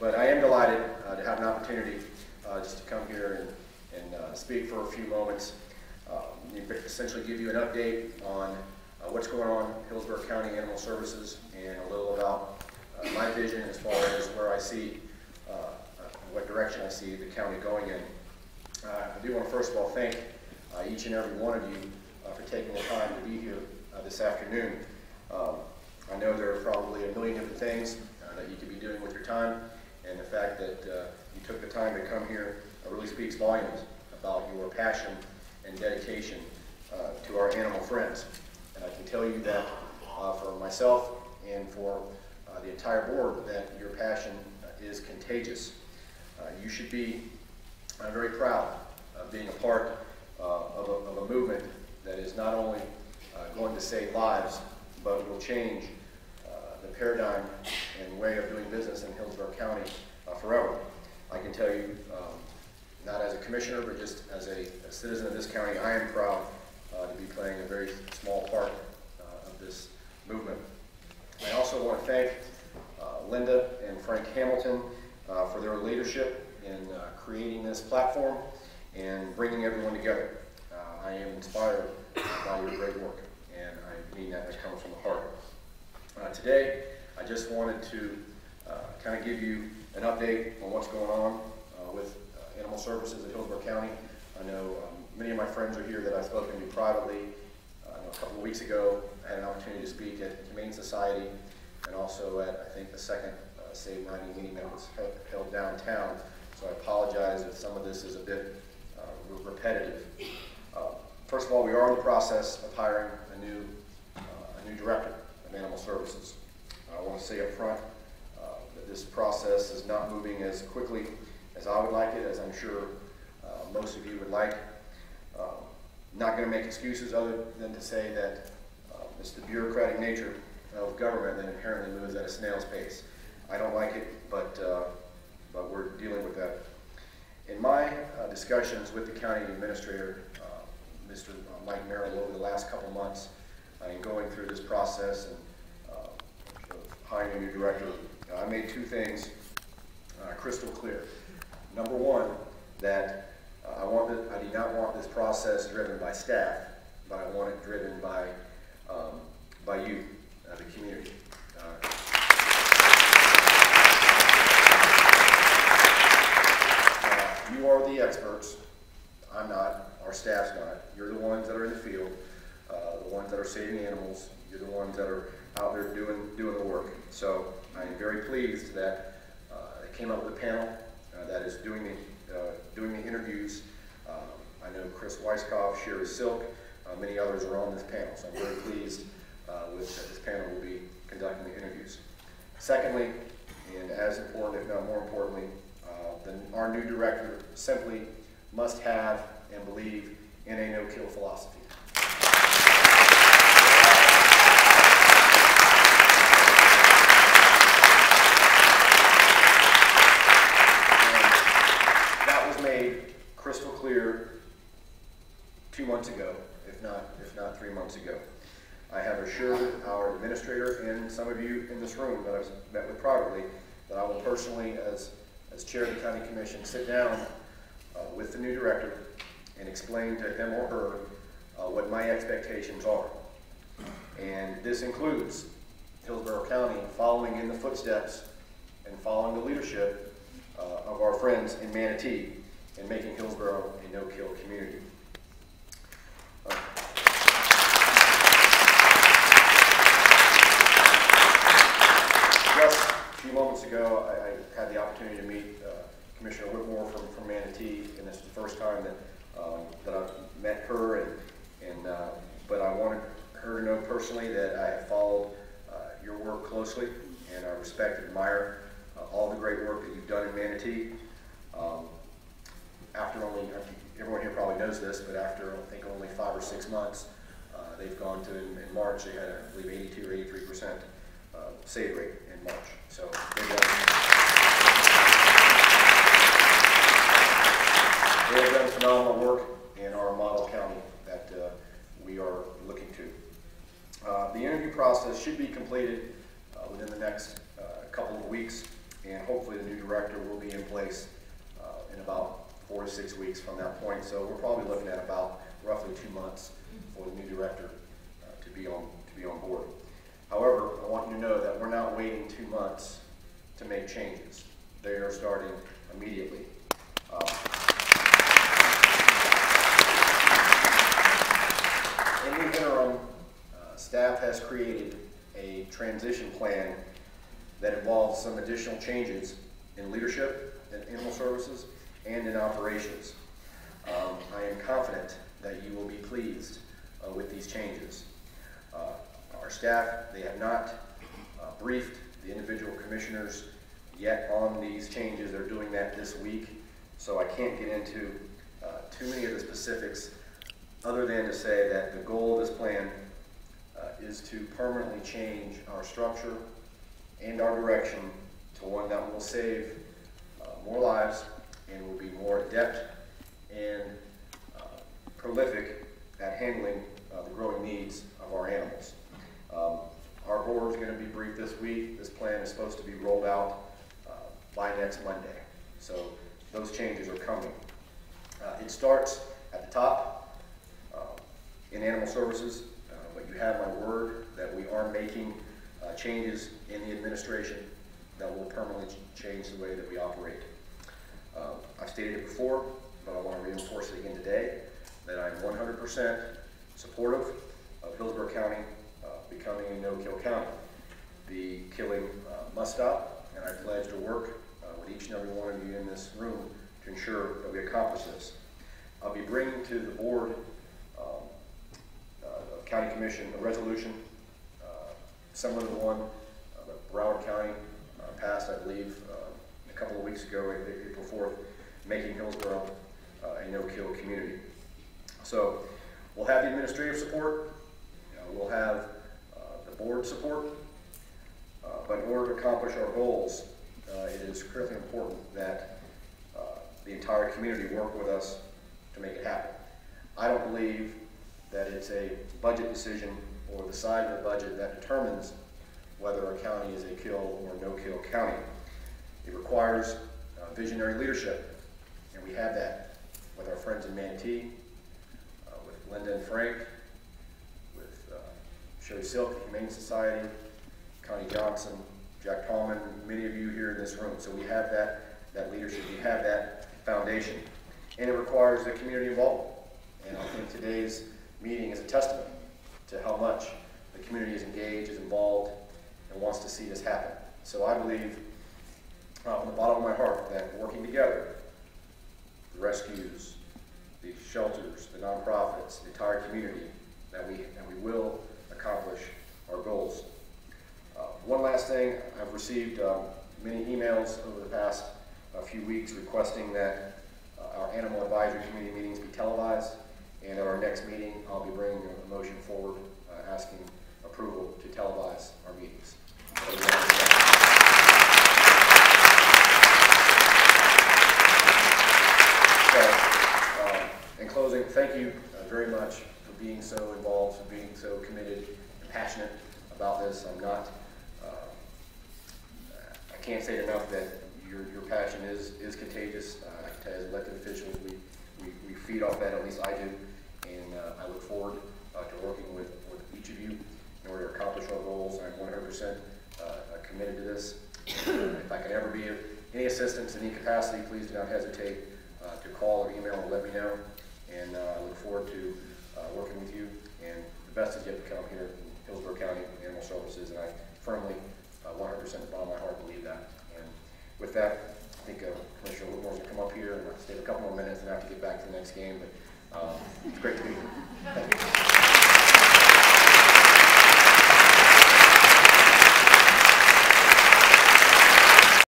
But I am delighted to have an opportunity just to come here and speak for a few moments, essentially give you an update on what's going on in Hillsborough County Animal Services and a little about my vision as far as where I see, what direction I see the county going in. I do want to first of all thank each and every one of you for taking the time to be here this afternoon. I know there are probably a million different things that you could be doing with your time, and the fact that you took the time to come here really speaks volumes about your passion and dedication to our animal friends. And I can tell you that for myself and for the entire board that your passion is contagious. You should be very proud of being a part of a movement that is not only going to save lives, but will change the paradigm and way of doing business in Hillsborough County forever. I can tell you, not as a commissioner, but just as a citizen of this county, I am proud to be playing a very small part of this movement. I also want to thank Linda and Frank Hamilton for their leadership in creating this platform and bringing everyone together. I am inspired by your great work, and I mean that comes from the heart. Today, I just wanted to kind of give you an update on what's going on with animal services at Hillsborough County. I know many of my friends are here that I've spoken to privately. A couple of weeks ago, I had an opportunity to speak at the Humane Society and also at, I think, the second Save 90 meeting that was held downtown. So I apologize if some of this is a bit repetitive. First of all, we are in the process of hiring a new director of animal services. I want to say up front that this process is not moving as quickly as I would like it, as I'm sure most of you would like. Not going to make excuses other than to say that it's the bureaucratic nature of government that inherently moves at a snail's pace. I don't like it, but we're dealing with that. In my discussions with the county administrator, Mr. Mike Merrill, over the last couple months, in going through this process and hiring a new director, I made two things crystal clear. Number one, that I do not want this process driven by staff, but I want it driven by you, the community. You are the experts. I'm not. Our staff's not. You're the ones that are in the field, the ones that are saving animals. You're the ones that are out there doing the work. So I am very pleased that I came up with a panel that is doing the interviews. I know Chris Weiskopf, Sherry Silk, many others are on this panel. So I'm very pleased with that this panel will be conducting the interviews. Secondly, and as important, if not more importantly, our new director simply must have and believe in a no-kill philosophy. And that was made crystal clear 2 months ago, if not 3 months ago. I have assured our administrator and some of you in this room that I've met with privately that I will personally, as chair of the county commission, sit down with the new director and explain to him or her what my expectations are. And this includes Hillsborough County following in the footsteps and following the leadership of our friends in Manatee and making Hillsborough a no-kill community. Just a few moments ago, I had the opportunity to meet Commissioner Whitmore from Manatee, and this is the first time that I've met her. But I wanted her to know personally that I have followed your work closely, and I respect and admire all the great work that you've done in Manatee. Everyone here probably knows this, but after I think only 5 or 6 months, they've gone to, in March, they had, I believe, 82 or 83% save rate in March. So they have done phenomenal work in our model county that we are looking to. The interview process should be completed within the next couple of weeks, and hopefully the new director will be in place in about 4 to 6 weeks from that point. So we're probably looking at about roughly 2 months for the new director to be on board. However, I want you to know that we're not waiting 2 months to make changes. They are starting immediately. In the interim, staff has created a transition plan that involves some additional changes in leadership, in animal services, and in operations. I am confident that you will be pleased with these changes. Our staff, they have not briefed the individual commissioners yet on these changes. They're doing that this week, so I can't get into too many of the specifics other than to say that the goal of this plan is to permanently change our structure and our direction to one that will save more lives and will be more adept and prolific at handling the growing needs of our animals. Our board is going to be briefed this week. This plan is supposed to be rolled out by next Monday. So those changes are coming. It starts at the top in animal services, but you have my word that we are making changes in the administration that will permanently change the way that we operate. I've stated it before, but I want to reinforce it again today, that I'm 100% supportive of Hillsborough County becoming a no-kill county. The killing must stop, and I pledge to work with each and every one of you in this room to ensure that we accomplish this. I'll be bringing to the board County Commission a resolution similar to the one that Broward County passed, I believe, a couple of weeks ago, April 4th, making Hillsborough a no-kill community. So we'll have the administrative support, we'll have the board support, but in order to accomplish our goals, it is critically important that the entire community work with us to make it happen. I don't believe that it's a budget decision or the size of the budget that determines whether a county is a kill or no-kill county. It requires visionary leadership, and we have that with our friends in Manatee, with Linda and Frank, with Sherry Silk, the Humane Society, Connie Johnson, Jack Tallman, many of you here in this room. So we have that leadership, we have that foundation, and it requires the community involvement. And I think today's meeting is a testament to how much the community is engaged, is involved, and wants to see this happen. So I believe from the bottom of my heart that working together, the rescues, the shelters, the nonprofits, the entire community, that we will accomplish our goals. One last thing, I've received many emails over the past few weeks requesting that our animal advisory committee meetings be televised. And at our next meeting, I'll be bringing a motion forward asking approval to televise our meetings. So, in closing, thank you very much for being so involved, for being so committed and passionate about this. I can't say enough that your passion is contagious. I can tell you as elected officials, we feed off that, at least I do. And I look forward to working with each of you in order to accomplish our goals. I'm 100% committed to this. If I can ever be of any assistance in any capacity, please do not hesitate to call or email or let me know. And I look forward to working with you. And the best is yet to come here in Hillsborough County Animal Services. And I firmly, 100% at the bottom of my heart, believe that. And with that, I think Commissioner Whitmore's going to come up here and stay a couple more minutes and I have to get back to the next game. But it's great to be here.